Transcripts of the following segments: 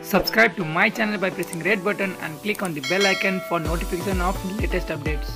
Subscribe to my channel by pressing red button and click on the bell icon for notification of latest updates.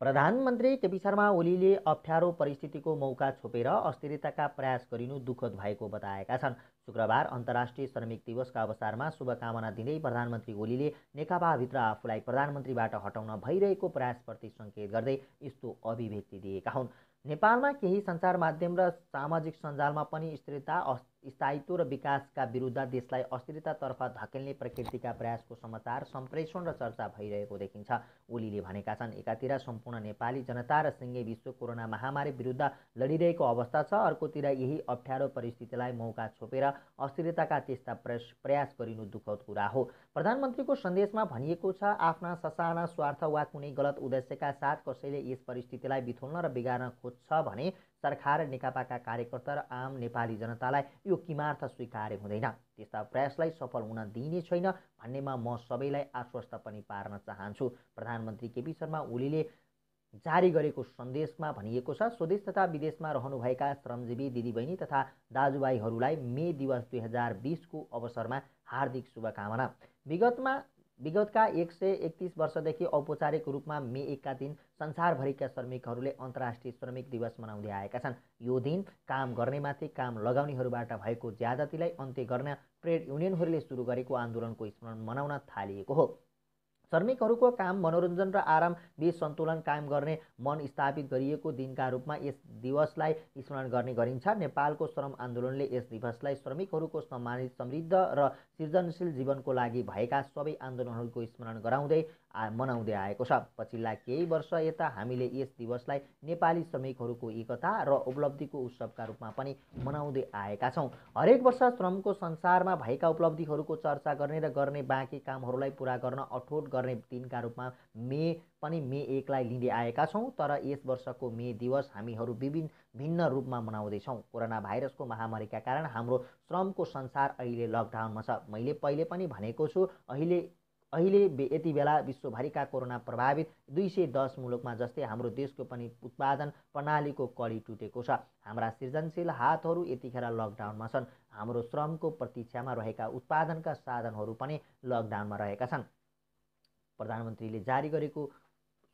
प्रधानमन्त्री केपी शर्मा ओलीले अप्ठ्यारो परिस्थितिको मौका छोपेर अस्थिरताका प्रयास गरिनु दुःखद भएको बताएका छन्। शुक्रबार अन्तर्राष्ट्रिय श्रमिक दिवसका अवसरमा शुभकामना दिँदै प्रधानमन्त्री ओलीले नेकपाभित्र आफूलाई प्रधानमन्त्रीबाट हटाउन भइरहेको प्रयासप्रति सङ्केत गर्दै यस्तो अभिव्यक्ति दिएका हुन्। नेपालमा केही सञ्चार माध्यम र सामाजिक सञ्जालमा पनि स्थिरता, स्थायित्व र विकासका विरुद्ध देशलाई अस्थिरतातर्फ धकेल्ने प्रकृतिका प्रयासको समाचार सम्प्रेषण र चर्चा भइरहेको देखिन्छ। ओलीले भनेका छन्, एकातिर सम्पूर्ण नेपाली जनता र सिङ्गै विश्व कोरोना महामारी विरुद्ध लडिरहेको अवस्था छ, अर्कोतिर यही अप्ठ्यारो परिस्थितिलाई मौका छोपेर अस्थिरताका त्यस्ता प्रयास गरिनु दुःखद कुरा हो। प्रधानमन्त्रीको सन्देशमा भनिएको छ, आफ्ना ससाना स्वार्थ वा कुनै गलत उद्देश्यका साथ कसैले यस परिस्थितिलाई बिथोल्न र बिगार्न खोज्छ भने सरकार नेकपाका कार्यकर्ता र आम नेपाली जनतालाई यो किमार्थ स्वीकार्य हुँदैन। त्यस्ता प्रयासलाई सफल हुन दिइने छैन भन्नेमा म सबैलाई आश्वस्त पनि पार्न चाहन्छु। प्रधानमन्त्री केपी शर्मा ओलीले जारी गरेको सन्देशमा भनिएको छ, स्वदेश तथा विदेशमा रहनुभएका श्रमजीवी दिदीबहिनी तथा दाजुभाइहरूलाई मे दिवस 2020 को अवसरमा हार्दिक शुभकामना। विगतका 131 वर्षदेखि औपचारिक रूपमा मे 1 का दिन संसारभरिका श्रमिकहरूले अन्तर्राष्ट्रिय श्रमिक दिवस मनाउँदै आएका छन्। यो दिन काम गर्नेमाथि काम लगाउनेहरूबाट भएको ज्यादतीलाई अन्त्य गर्न ट्रेड युनियनहरूले सुरु गरेको आन्दोलनको स्मरण मनाउन थालिएको हो। श्रमिकहरूको काम, मनोरञ्जन र आराम बीच सन्तुलन कायम गर्ने मन स्थापित गरिएको दिनका रूपमा यस दिवसलाई स्मरण गर्ने गरिन्छ। नेपालको श्रम आन्दोलनले यस दिवसलाई श्रमिकहरूको सम्मानित, समृद्ध र सृजनशील जीवनको लागि भएका सबै आन्दोलनहरूको स्मरण गराउँदै मनाउँदै आएको छ। पछिल्ला केही वर्ष यता हामीले यस दिवसलाई नेपाली श्रमिकहरूको एकता र उपलब्धिको उत्सवका रूपमा पनि मनाउँदै आएका छौँ। हरेक वर्ष श्रमको संसारमा भएका उपलब्धिहरूको चर्चा गर्ने र गर्ने बाँकी कामहरूलाई पुरा गर्न अठोट गर्ने दिनका रूपमा मे 1 लाई लिँदै आएका छौँ। तर यस वर्षको मे दिवस हामीहरू भिन्न रूपमा मनाउँदैछौँ। कोरोना भाइरसको महामारीका कारण हाम्रो श्रमको संसार अहिले लकडाउनमा छ। मैले पहिले पनि भनेको छु, अहिले यति बेला विश्वभरिका कोरोना प्रभावित 210 मुलुकमा जस्तै हाम्रो देशको पनि उत्पादन प्रणालीको कडी टुटेको छ। हाम्रा सृजनशील हातहरू यतिखेर लकडाउनमा छन्। हाम्रो श्रमको प्रतीक्षामा रहेका उत्पादनका साधनहरू पनि लकडाउनमा रहेका छन्। प्रधानमन्त्रीले जारी गरेको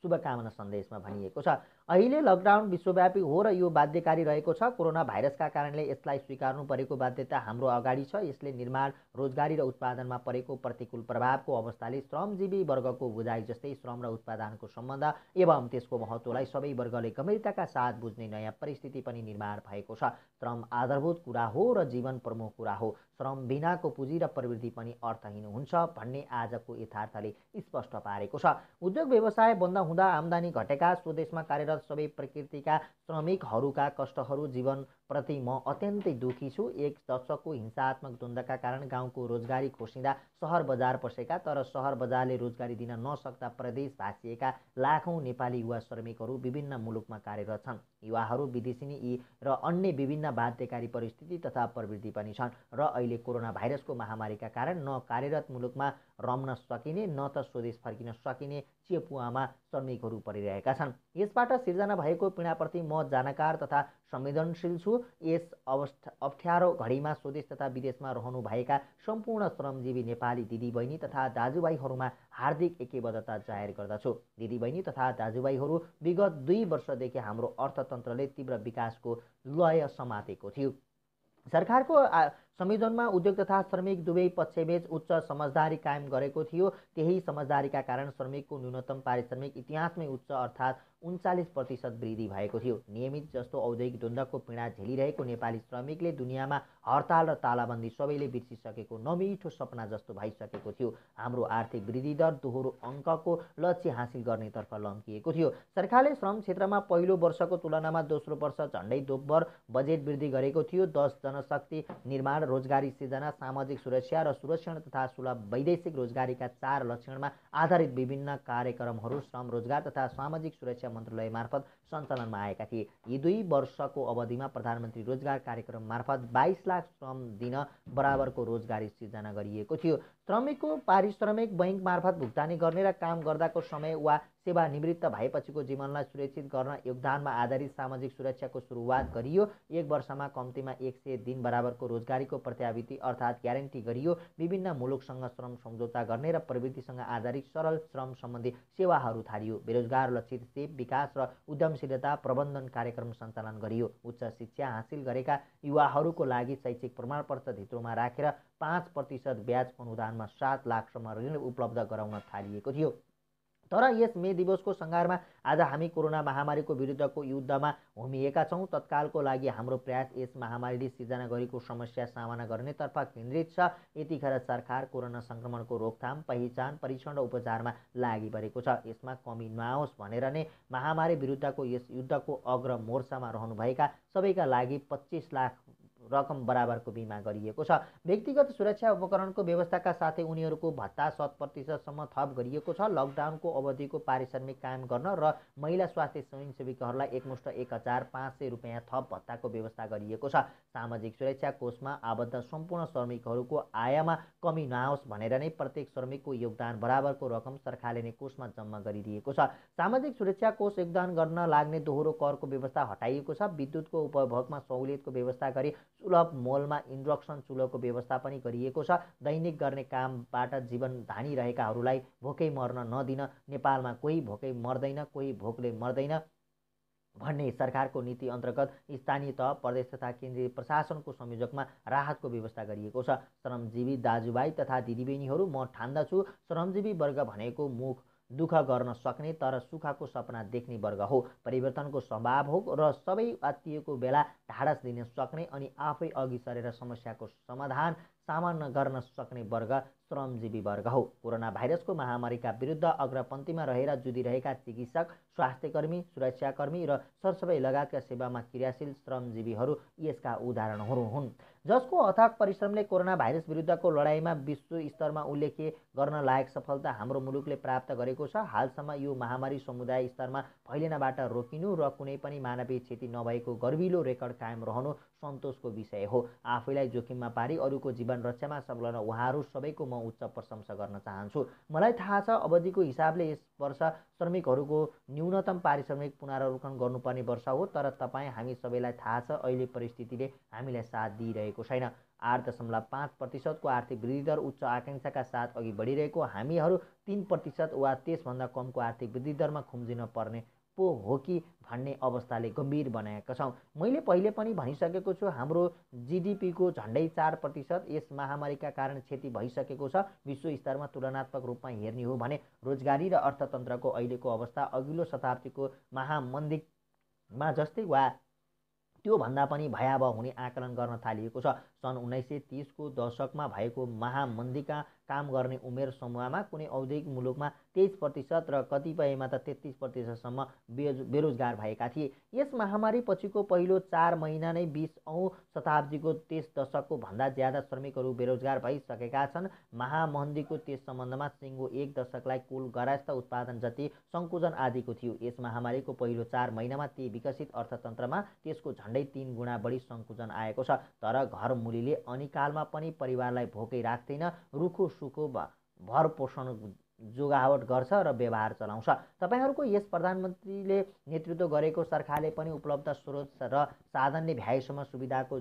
शुभकामना सन्देशमा भनिएको छ, अहिले लकडाउन विश्वव्यापी हो र यो बाध्यकारी रहेको छ। कोरोना भाइरसका कारणले यसलाई स्वीकार्नु परेको बाध्यता हाम्रो अगाडि छ। यसले निर्माण, रोजगारी र उत्पादनमा परेको प्रतिकूल प्रभावको अवस्थाले श्रमजीवी वर्गको बुझाइ जस्तै श्रम र उत्पादनको सम्बन्ध एवं त्यसको महत्त्वलाई सबै वर्गले गम्भीरताका साथ बुझ्ने नयाँ परिस्थिति पनि निर्माण भएको छ। श्रम आधारभूत कुरा हो र जीवन प्रमुख कुरा हो। श्रम बिनाको पुँजी र प्रवृत्ति पनि अर्थहीन हुन्छ भन्ने आजको यथार्थले स्पष्ट पारेको छ। उद्योग व्यवसाय बन्द हुँदा आम्दानी घटेका, स्वदेशमा कार्यरत सबै प्रकृतिका श्रमिकहरूका कष्टहरू, जीवनप्रति म अत्यन्तै दुखी छु। एक दशकको हिंसात्मक द्वन्द्वका कारण गाउँको रोजगारी खोसिँदा सहर बजार पसेका तर सहर बजारले रोजगारी दिन नसक्दा प्रदेश भाँसिएका लाखौँ नेपाली युवा श्रमिकहरू विभिन्न मुलुकमा कार्यरत छन्। युवाहरू विदेशिनी र अन्य विभिन्न बाध्यकारी परिस्थिति तथा प्रवृत्ति पनि छन् र अहिले कोरोना भाइरसको महामारीका कारण न कार्यरत मुलुकमा रम्न सकिने न त स्वदेश फर्किन सकिने चेपुवामा श्रमिकहरू परिरहेका छन्। यसबाट सिर्जना भएको पीडाप्रति म जानकार तथा संवेदनशील छु। यस अप्ठ्यारो घडीमा स्वदेश तथा विदेशमा रहनुभएका सम्पूर्ण श्रमजीवी नेपाली दिदीबहिनी तथा दाजुभाइहरूमा हार्दिक एकबद्धता जाहेर गर्दछु। दिदीबहिनी तथा दाजुभाइहरू, विगत 2 वर्षदेखि हाम्रो अर्थतन्त्रले तीव्र विकासको लय समातेको थियो। सरकारको संविधानमा उद्योग तथा श्रमिक दुवै पक्षबीच उच्च समझदारी कायम गरेको थियो। त्यही समझदारीका कारण श्रमिकको न्यूनतम पारिश्रमिक इतिहासमै उच्च अर्थात् 39% वृद्धि भएको थियो। नियमित जस्तो औद्योगिक द्वन्द्वको पीडा झेलिरहेको नेपाली श्रमिकले दुनियाँमा हडताल र तालाबन्दी सबैले बिर्सिसकेको नमिठो सपना जस्तो भइसकेको थियो। हाम्रो आर्थिक वृद्धि दर दोहोरो अङ्कको लक्ष्य हासिल गर्नेतर्फ लम्किएको थियो। सरकारले श्रम क्षेत्रमा पहिलो वर्षको तुलनामा दोस्रो वर्ष झन्डै दोब्बर बजेट वृद्धि गरेको थियो। 10 जनशक्ति निर्माण, रोजगारी सृजना, सामाजिक सुरक्षा र सुरक्षण तथा सुलभ वैदेशिक रोजगारीका 4 लक्षणमा आधारित विभिन्न कार्यक्रमहरू श्रम, रोजगार तथा सामाजिक सुरक्षा मन्त्रालय मार्फत सञ्चालनमा आएका थिए। यी 2 वर्षको अवधिमा प्रधानमन्त्री रोजगार कार्यक्रम मार्फत 22 लाख श्रम दिन बराबरको रोजगारी सृजना गरिएको थियो। श्रमिकको पारिश्रमिक बैंक मार्फत भुक्तानी गर्ने र काम गर्दाको समय वा सेवानिवृत्त भएपछिको जीवनलाई सुरक्षित गर्न योगदानमा आधारित सामाजिक सुरक्षाको सुरुवात गरियो। 1 वर्षमा कम्तीमा 100 दिन बराबरको रोजगारीको प्रत्याभूति अर्थात् ग्यारेन्टी गरियो। विभिन्न मुलुकसँग श्रम सम्झौता गर्ने र प्रवृत्तिसँग आधारित सरल श्रम सम्बन्धी सेवाहरू थालियो। बेरोजगार लक्षित सेव विकास र उद्यमशीलता प्रबन्धन कार्यक्रम सञ्चालन गरियो। उच्च शिक्षा हासिल गरेका युवाहरूको लागि शैक्षिक प्रमाणपत्र धित्रोमा राखेर 5% ब्याज अनुदानमा 7 लाखसम्म ऋण उपलब्ध गराउन थालिएको थियो। तर यस मे दिवसको सङ्घारमा आज हामी कोरोना महामारीको विरुद्धको युद्धमा होमिएका छौँ। तत्कालको लागि हाम्रो प्रयास यस महामारीले सिर्जना गरेको समस्या सामना गर्नेतर्फ केन्द्रित छ। यतिखेर सरकार कोरोना सङ्क्रमणको रोकथाम, पहिचान, परीक्षण र उपचारमा लागि परेको छ। यसमा कमी नआओस् भनेर नै महामारी विरुद्धको यस युद्धको अग्र मोर्चामा रहनुभएका सबैका लागि 25 लाख रकम बराबरको बिमा गरिएको छ। व्यक्तिगत सुरक्षा उपकरणको व्यवस्थाका साथै उनीहरूको भत्ता 100% थप गरिएको छ। लकडाउनको अवधिको पारिश्रमिक कायम गर्न र महिला स्वास्थ्य स्वयंसेविकाहरूलाई एकमुष्ट 1500 रुपियाँ थप भत्ताको व्यवस्था गरिएको छ। सामाजिक सुरक्षा कोषमा आबद्ध सम्पूर्ण श्रमिकहरूको आयमा कमी नआओस् भनेर नै प्रत्येक श्रमिकको योगदान बराबरको रकम सरकारले नै कोषमा जम्मा गरिदिएको छ। सामाजिक सुरक्षा कोष योगदान गर्न लाग्ने दोहोरो करको व्यवस्था हटाइएको छ। विद्युतको उपभोगमा सहुलियतको व्यवस्था गरी सुलभ मोलमा इन्डक्सन चुलोको व्यवस्था पनि गरिएको छ। दैनिक गर्ने कामबाट जीवन धानिरहेकाहरूलाई भोकै मर्न नदिन नेपालमा कोही भोकै मर्दैन, कोही भोकले मर्दैन भन्ने सरकारको नीति अन्तर्गत स्थानीय तह, प्रदेश तथा केन्द्रीय प्रशासनको संयोजकमा राहतको व्यवस्था गरिएको छ। श्रमजीवी दाजुभाइ तथा दिदीबहिनीहरू, म ठान्दछु श्रमजीवी वर्ग भनेको मुख दुःख गर्न सक्ने तर सुखको सपना देख्ने वर्ग हो, परिवर्तनको स्वभाव हो र सबै आत्तिएको बेला ढाडस दिन सक्ने अनि आफै अघि सरेर समस्याको समाधान सामना गर्न सक्ने वर्ग श्रमजीवी वर्ग हो। कोरोना भाइरसको महामारीका विरुद्ध अग्रपन्थीमा रहेर जुधिरहेका चिकित्सक, स्वास्थ्यकर्मी, सुरक्षाकर्मी र सरसफाइ लगायतका सेवामा क्रियाशील श्रमजीवीहरू यसका उदाहरणहरू हुन्, जसको अथक परिश्रमले कोरोना भाइरस विरुद्धको लडाइँमा विश्व स्तरमा उल्लेख्य गर्न लायक सफलता हाम्रो मुलुकले प्राप्त गरेको छ। हालसम्म यो महामारी समुदाय स्तरमा फैलिनबाट रोकिनु र कुनै पनि मानवीय क्षति नभएको गर्विलो रेकर्ड कायम रहनु सन्तोषको विषय हो। आफैलाई जोखिममा पारी अरूको जीवन रक्षामा संलग्न उहाँहरू सबैको म उच्च प्रशंसा गर्न चाहन्छु। मलाई थाहा छ अवधिको हिसाबले यस वर्ष श्रमिकहरूको न्यूनतम पारिश्रमिक पुनरावलोकन गर्नुपर्ने वर्ष हो, तर तपाईँ हामी सबैलाई थाहा छ अहिले परिस्थितिले हामीलाई साथ दिइरहेको छैन। 8.5% को आर्थिक वृद्धि दर उच्च आकांक्षाका साथ अघि बढिरहेको हामीहरू 3% वा त्यसभन्दा कमको आर्थिक वृद्धि दरमा खुम्जिन पर्ने पो हो कि भन्ने अवस्थाले गम्भीर बनाएका छौँ। मैले पहिले पनि भनिसकेको छु, हाम्रो जीडीपीको झन्डै 4% यस महामारीका कारण क्षति भइसकेको छ। विश्व स्तरमा तुलनात्मक रूपमा हेर्ने हो भने रोजगारी र अर्थतन्त्रको अहिलेको अवस्था अघिल्लो शताब्दीको महामन्दीमा जस्तै वा त्योभन्दा पनि भयावह हुने आकलन गर्न थालिएको छ। सन् 1930 को दशकमा भएको महामन्दीका काम गर्ने उमेर समूहमा कुनै औद्योगिक मुलुकमा 23% र कतिपयमा त 33% सम्म बेरोजगार भएका थिए। यस महामारी पछिको पहिलो 4 महिना नै 20औं शताब्दीको त्यस दशकको भन्दा ज्यादा श्रमिकहरू बेरोजगार भइसकेका छन्। महामन्दीको त्यस सम्बन्धमा सिङ्गो 1 दशकलाई कुल गरास्त उत्पादन जति सङ्कुचन आदिको थियो। यस महामारीको पहिलो 4 महिनामा ती विकसित अर्थतन्त्रमा त्यसको झन्डै 3 गुणा बढी सङ्कुचन आएको छ। तर घर मुलीले अनिकालमा पनि परिवारलाई भोकै राख्दैन, रुखो सुखो भरपोषण जोगावट गर्छ र व्यवहार चलाउँछ। तपाईहरूको यस प्रधानमन्त्रीले नेतृत्व गरेको सरकारले पनि उपलब्ध स्रोत र साधनले भ्याएसम्म सुविधाको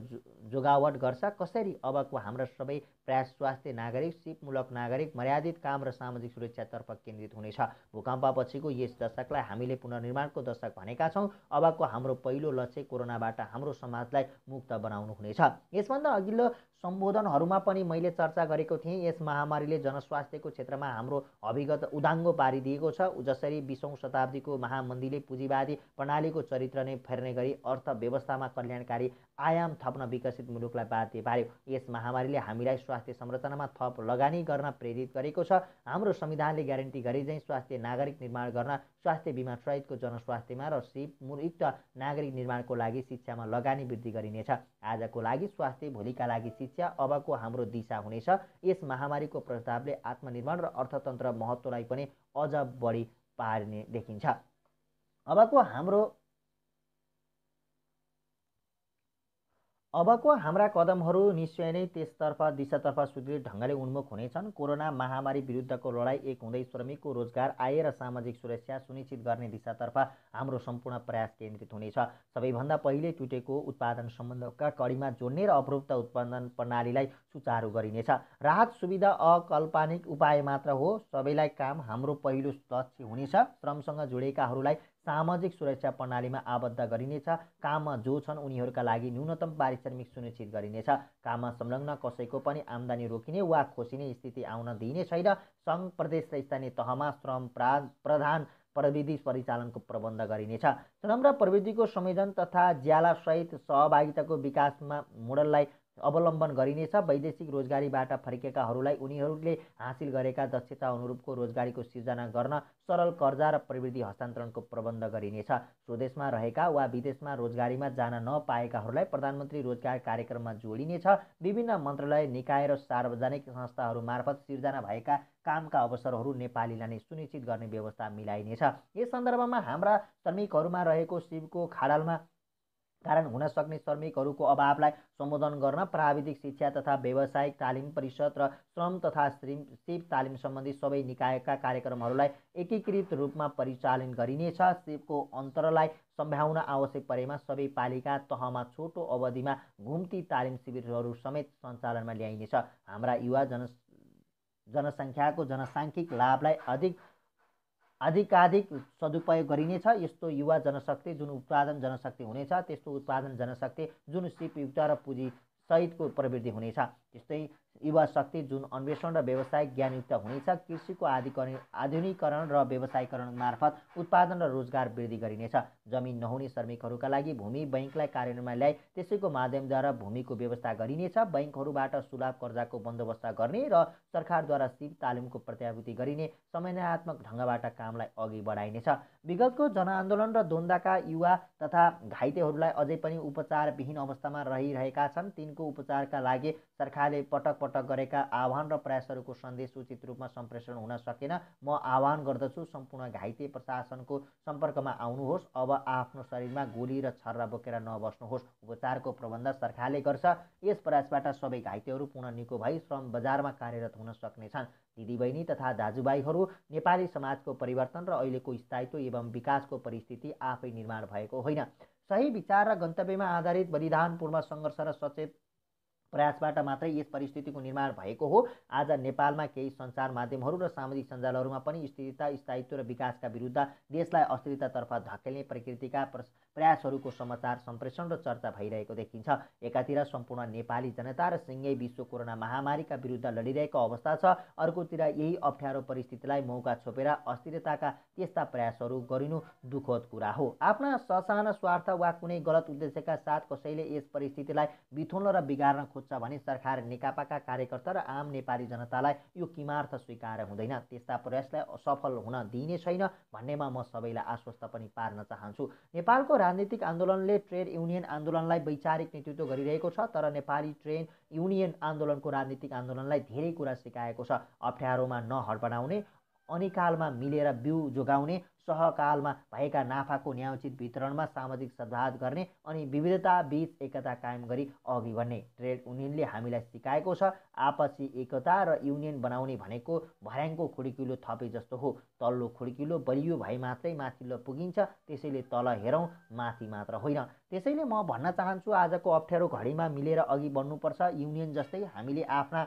जोगावट गर्छ। कसरी? अबको हाम्रा सबै प्रयास स्वास्थ्य नागरिक, सिपमूलक नागरिक, मर्यादित काम र सामाजिक सुरक्षातर्फ केन्द्रित हुनेछ। भूकम्पपछिको यस दशकलाई हामीले पुनर्निर्माणको दशक भनेका छौँ। अबको हाम्रो पहिलो लक्ष्य कोरोनाबाट हाम्रो समाजलाई मुक्त बनाउनु हुनेछ। यसभन्दा अघिल्लो सम्बोधनहरूमा पनि मैले चर्चा गरेको थिएँ, यस महामारीले जनस्वास्थ्यको क्षेत्रमा हाम्रो अभिगत उदाङ्गो पारिदिएको छ। जसरी 20औं शताब्दीको महामन्दीले पुँजीवादी प्रणालीको चरित्र नै फेर्ने गरी अर्थव्यवस्थामा कल्याणकारी आयाम थप्न विकसित मुलुकलाई बाध्य पार्यो, यस महामारीले हामीलाई स्वास्थ्य संरचनामा थप लगानी गर्न प्रेरित गरेको छ। हाम्रो संविधानले ग्यारेन्टी गरेझैँ स्वास्थ्य नागरिक निर्माण गर्न स्वास्थ्य बिमा सहितको जनस्वास्थ्यमा र सिपयुक्त नागरिक निर्माणको लागि शिक्षामा लगानी वृद्धि गरिनेछ। आजको लागि स्वास्थ्य, भोलिका लागि शिक्षा अबको हाम्रो दिशा हुनेछ। यस महामारीको प्रस्तावले आत्मनिर्भर र अर्थतन्त्र महत्त्वलाई पनि अझ बढी पार्ने देखिन्छ। अबको हाम्रा कदमहरू निश्चय नै त्यसतर्फ दिशातर्फ सुदृढ ढङ्गले उन्मुख हुनेछन्। कोरोना महामारी विरुद्धको लडाईँ एक हुँदै श्रमिकको रोजगार, आय र सामाजिक सुरक्षा सुनिश्चित गर्ने दिशातर्फ हाम्रो सम्पूर्ण प्रयास केन्द्रित हुनेछ। सबैभन्दा पहिले टुटेको उत्पादन सम्बन्धका कडीमा जोड्ने र अवरुद्ध उत्पादन प्रणालीलाई सुचारू गरिनेछ। राहत सुविधा अकाल्पनिक उपाय मात्र हो, सबैलाई काम हाम्रो पहिलो लक्ष्य हुनेछ। श्रमसँग जोडिएकाहरूलाई सामाजिक सुरक्षा प्रणालीमा आबद्ध गरिनेछ। काममा जो छन् उनीहरूका लागि न्यूनतम पारिश्रमिक सुनिश्चित गरिनेछ। काममा संलग्न कसैको पनि आम्दानी रोकिने वा खोसिने स्थिति आउन दिइने छैन। सङ्घ, प्रदेश र स्थानीय तहमा श्रम प्रधान प्रविधि परिचालनको प्रबन्ध गरिनेछ। श्रम र प्रविधिको संयोजन तथा ज्यालासहित सहभागिताको विकासमा मोडललाई अवलम्बन गरिनेछ। वैदेशिक रोजगारीबाट फर्केकाहरूलाई उनीहरूले हासिल गरेका दक्षता अनुरूपको रोजगारीको सिर्जना गर्न सरल कर्जा र प्रविधि हस्तान्तरणको प्रबन्ध गरिनेछ। स्वदेशमा रहेका वा विदेशमा रोजगारीमा जान नपाएकाहरूलाई प्रधानमन्त्री रोजगार कार्यक्रममा जोडिनेछ। विभिन्न मन्त्रालय, निकाय र सार्वजनिक संस्थाहरू मार्फत सिर्जना भएका कामका अवसरहरू नेपालीलाई नै सुनिश्चित गर्ने व्यवस्था मिलाइनेछ। यस सन्दर्भमा हाम्रा श्रमिकहरूमा रहेको सिपको खाडलमा कारण हुन सक्ने श्रमिकहरूको अभावलाई सम्बोधन गर्न प्राविधिक शिक्षा तथा व्यावसायिक तालिम परिषद र श्रम तथा सिप तालिम सम्बन्धी सबै निकायका कार्यक्रमहरूलाई एकीकृत रूपमा परिचालन गरिनेछ। सिपको अन्तरलाई सम्भावना आवश्यक परेमा सबै पालिका तहमा छोटो अवधिमा घुम्ती तालिम शिविरहरू समेत सञ्चालनमा ल्याइनेछ। हाम्रा युवा जनसङ्ख्याको जनसाङ्ख्यिक लाभलाई अधिकाधिक सदुपयोग गरिनेछ। यस्तो युवा जनशक्ति जुन उत्पादन जनशक्ति हुनेछ, त्यस्तो उत्पादन जनशक्ति जुन सिपयुक्त र पुँजी सहितको प्रवृत्ति हुनेछ, त्यस्तै युवा शक्ति जुन अन्वेषण र व्यावसायिक ज्ञानयुक्त हुनेछ। कृषिको आधुनिकीकरण र व्यवसायीकरण मार्फत उत्पादन र रोजगार वृद्धि गरिनेछ। जमिन नहुने श्रमिकहरूका लागि भूमि बैङ्कलाई कार्यान्वयनमा ल्याई त्यसैको माध्यमद्वारा भूमिको व्यवस्था गरिनेछ। बैङ्कहरूबाट सुलभ कर्जाको बन्दोबस्त गर्ने र सरकारद्वारा सिप तालिमको प्रत्याभूति गरिने समन्वयात्मक ढङ्गबाट कामलाई अघि बढाइनेछ। विगतको जनआन्दोलन र द्वन्द्वका युवा तथा घाइतेहरूलाई अझै पनि उपचारविहीन अवस्थामा रहिरहेका छन्। तिनको उपचारका लागि सरकारले पटक गरेका आह्वान र प्रयासहरूको सन्देश उचित रूपमा सम्प्रेषण हुन सकेन। म आह्वान गर्दछु सम्पूर्ण घाइते प्रशासनको सम्पर्कमा आउनुहोस्। अब आफ्नो शरीरमा गोली र छर्रा बोकेर नबस्नुहोस्। उपचारको प्रबन्ध सरकारले गर्छ। यस प्रयासबाट सबै घाइतेहरू पुनः निको भई श्रम बजारमा कार्यरत हुन सक्नेछन्। दिदीबहिनी तथा दाजुभाइहरू, नेपाली समाजको परिवर्तन र अहिलेको स्थायित्व एवं विकासको परिस्थिति आफै निर्माण भएको होइन। सही विचार र गन्तव्यमा आधारित बलिदानपूर्ण सङ्घर्ष र सचेत प्रयासबाट मात्रै यस परिस्थितिको निर्माण भएको हो। आज नेपालमा केही सञ्चार माध्यमहरू र सामाजिक सञ्जालहरूमा पनि स्थिरता, स्थायित्व र विकासका विरुद्ध देशलाई अस्थिरतातर्फ धकेल्ने प्रकृतिका प्रयासहरूको समाचार सम्प्रेषण र चर्चा भइरहेको देखिन्छ। एकातिर सम्पूर्ण नेपाली जनता र सिङ्गै विश्व कोरोना महामारीका विरुद्ध लडिरहेको अवस्था छ, अर्कोतिर यही अप्ठ्यारो परिस्थितिलाई मौका छोपेर अस्थिरताका त्यस्ता प्रयासहरू गरिनु दुःखद कुरा हो। आफ्ना ससाना स्वार्थ वा कुनै गलत उद्देश्यका साथ कसैले यस परिस्थितिलाई बिथोल्न र बिगार्न खोज्छ भने सरकार, नेकपाका कार्यकर्ता र आम नेपाली जनतालाई यो किमार्थ स्वीकार हुँदैन। त्यस्ता प्रयासलाई असफल हुन दिइने छैन भन्नेमा म सबैलाई आश्वस्त पनि पार्न चाहन्छु। नेपालको राजनीतिक आन्दोलनले ट्रेड युनियन आन्दोलनलाई वैचारिक नेतृत्व गरिरहेको छ, तर नेपाली ट्रेड युनियन आन्दोलनको राजनीतिक आन्दोलनलाई धेरै कुरा सिकाएको छ। अप्ठ्यारोमा नहडबडाउने, अनिकालमा मिलेर बिउ जोगाउने, सहकालमा भएका नाफाको न्यायोचित वितरणमा सामाजिक सद्भाव गर्ने अनि विविधता बीच एकता कायम गरी अघि बढ्ने ट्रेड युनियनले हामीलाई सिकाएको छ। आपसी एकता र युनियन बनाउने भनेको भर्याङको खुड्किलो थपे जस्तो हो। तल्लो खुड्किलो बलियो भए मात्रै माथिल्लो पुगिन्छ। त्यसैले तल हेरौँ, माथि मात्र होइन। त्यसैले म भन्न चाहन्छु, आजको अप्ठ्यारो घडीमा मिलेर अघि बढ्नुपर्छ। युनियन जस्तै हामीले आफ्ना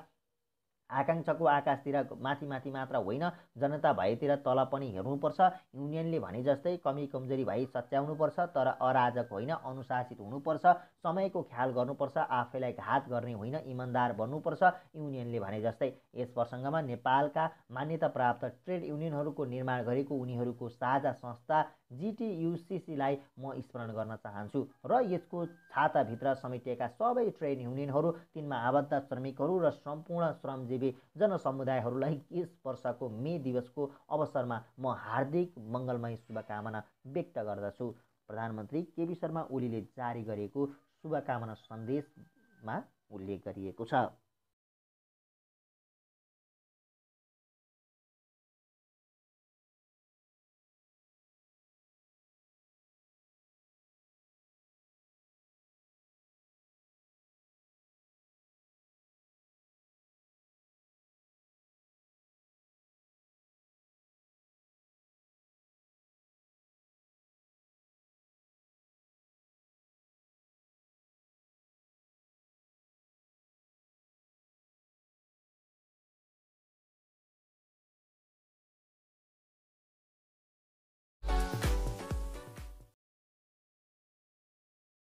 आकाङ्क्षाको आकाशतिर माथि मात्र होइन, जनता भएतिर तल पनि हेर्नुपर्छ। युनियनले भने जस्तै कमी कमजोरी भई सच्याउनुपर्छ, तर अराजक होइन, अनुशासित हुनुपर्छ। समयको ख्याल गर्नुपर्छ, आफैलाई घात गर्ने होइन, इमान्दार बन्नुपर्छ। युनियनले भने जस्तै यस प्रसङ्गमा नेपालका मान्यता प्राप्त ट्रेड युनियनहरूको निर्माण गरेको उनीहरूको साझा संस्था GTUCC-लाई म स्मरण गर्न चाहन्छु र यसको छाताभित्र समेटिएका सबै ट्रेड युनियनहरू, तिनमा आबद्ध श्रमिकहरू र सम्पूर्ण श्रमजीवी जनसमुदायहरूलाई यस वर्षको मे दिवसको अवसरमा म हार्दिक मङ्गलमय शुभकामना व्यक्त गर्दछु। प्रधानमन्त्री केपी शर्मा ओलीले जारी गरेको शुभकामना सन्देशमा उल्लेख गरिएको छ।